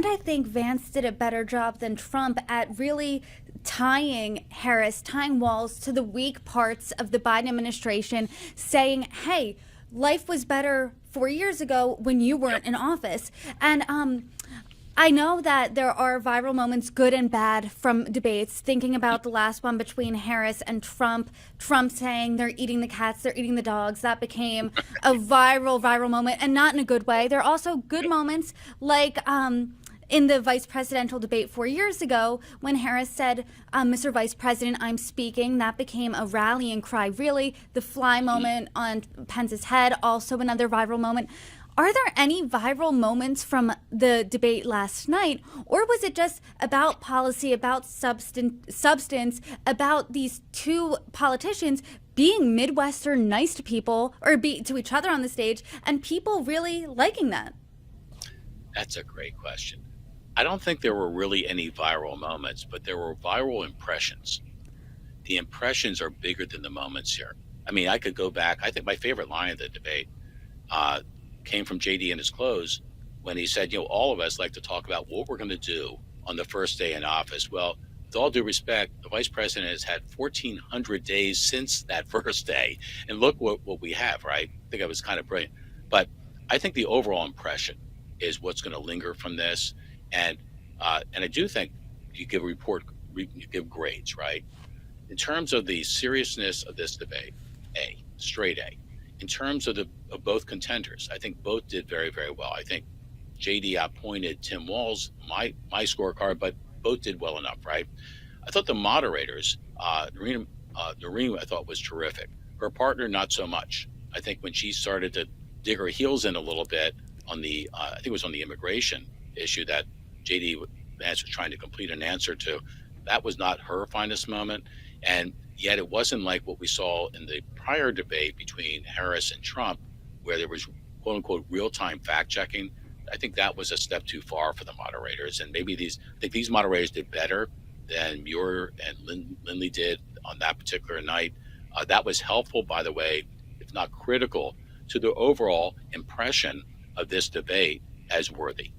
And I think Vance did a better job than Trump at really tying Walz to the weak parts of the Biden administration, saying, hey, life was better 4 years ago when you weren't in office. And I know that there are viral moments, good and bad, from debates. Thinking about the last one between Harris and Trump saying they're eating the cats, they're eating the dogs. That became a viral moment, and not in a good way. There are also good moments, like in the vice presidential debate 4 years ago, when Harris said, Mr. Vice President, I'm speaking. That became a rallying cry, really. The fly moment on Pence's head, also another viral moment. Are there any viral moments from the debate last night, or was it just about policy, about substance, about these two politicians being Midwestern nice to people, or to each other on the stage, and people really liking that? That's a great question. I don't think there were really any viral moments, but there were viral impressions. The impressions are bigger than the moments here. I mean, I could go back. I think my favorite line of the debate came from JD in his close when he said, all of us like to talk about what we're going to do on the first day in office. Well, with all due respect, the vice president has had 1,400 days since that first day. And look what we have, right? I think it was kind of brilliant. But I think the overall impression is what's going to linger from this. And I do think you give you give grades, right? In terms of the seriousness of this debate, straight A. In terms of both contenders, I think both did very, very well. I think JD outpointed Tim Walz, my scorecard, but both did well enough, right? I thought the moderators, Noreen, I thought was terrific. Her partner, not so much. I think when she started to dig her heels in a little bit on the, I think it was on the immigration issue that JD Vance was trying to complete an answer to, that was not her finest moment. And yet it wasn't like what we saw in the prior debate between Harris and Trump, where there was quote unquote real-time fact checking. I think that was a step too far for the moderators. And maybe these moderators did better than Muir and Lindley did on that particular night. That was helpful, by the way, if not critical, to the overall impression of this debate as worthy.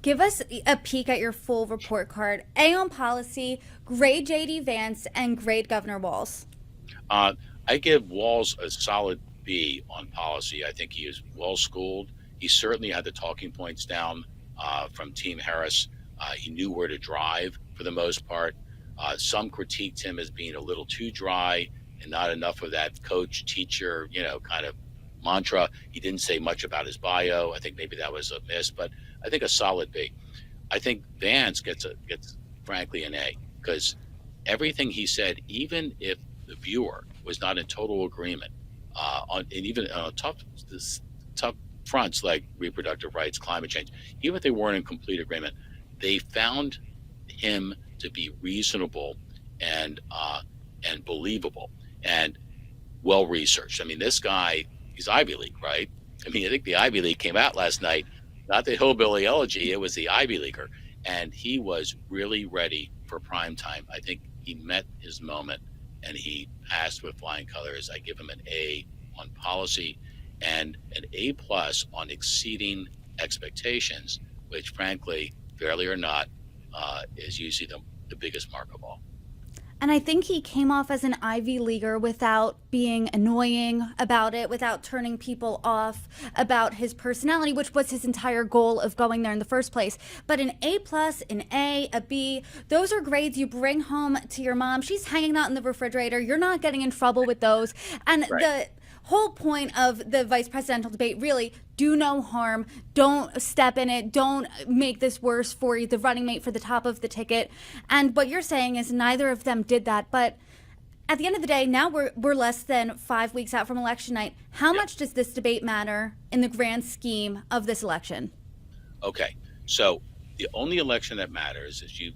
Give us a peek at your full report card. A on policy, grade JD Vance, and grade Governor Walz. I give Walz a solid B on policy. I think he is well schooled. He certainly had the talking points down from Team Harris. He knew where to drive for the most part. Some critiqued him as being a little too dry and not enough of that coach, teacher, kind of mantra. He didn't say much about his bio. I think maybe that was a miss, but I think a solid B. I think Vance gets frankly an A, because everything he said, even if the viewer was not in total agreement and even on tough fronts like reproductive rights, climate change, even if they weren't in complete agreement, they found him to be reasonable and believable and well researched. I mean, this guy, he's Ivy League, right? I mean, I think the Ivy League came out last night, not the hillbilly elegy, it was the Ivy Leaguer. And he was really ready for prime time. I think he met his moment and he passed with flying colors. I give him an A on policy and an A plus on exceeding expectations, which frankly, fairly or not, is usually the biggest mark of all. And I think he came off as an Ivy Leaguer without being annoying about it, without turning people off about his personality, which was his entire goal of going there in the first place. But an A plus, an A, a B, those are grades you bring home to your mom. She's hanging out in the refrigerator. You're not getting in trouble with those. And Right. The whole point of the vice presidential debate, really, do no harm, don't step in it, don't make this worse for you, the running mate for the top of the ticket. And what you're saying is neither of them did that. But at the end of the day, now we're less than 5 weeks out from election night. How much does this debate matter in the grand scheme of this election? Okay, so the only election that matters, as you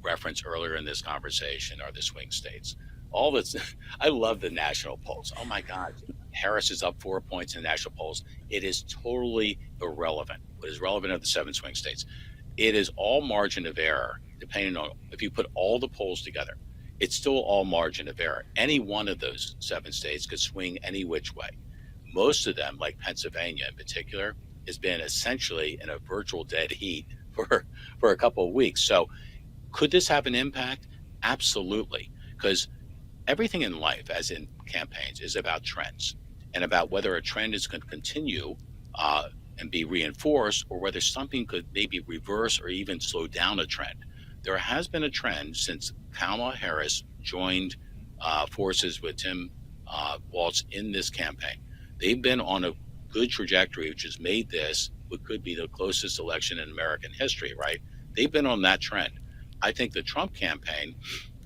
referenced earlier in this conversation, are the swing states. All that's, I love the national polls. Oh my God, Harris is up 4 points in the national polls. It is totally irrelevant. What is relevant are the 7 swing states. It is all margin of error, depending on if you put all the polls together. It's still all margin of error. Any one of those 7 states could swing any which way. Most of them, like Pennsylvania in particular, has been essentially in a virtual dead heat for a couple of weeks. So could this have an impact? Absolutely, because everything in life, as in campaigns, is about trends and about whether a trend is going to continue and be reinforced, or whether something could maybe reverse or even slow down a trend. There has been a trend since Kamala Harris joined forces with Tim Walz in this campaign. They've been on a good trajectory, which has made this what could be the closest election in American history, right? They've been on that trend. I think the Trump campaign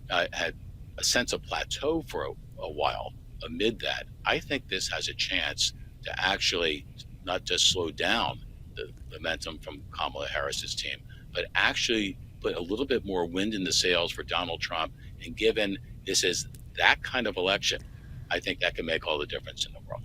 had a sense of plateau for a while amid that. I think this has a chance to actually not just slow down the momentum from Kamala Harris's team, but actually put a little bit more wind in the sails for Donald Trump. And given this is that kind of election, I think that can make all the difference in the world.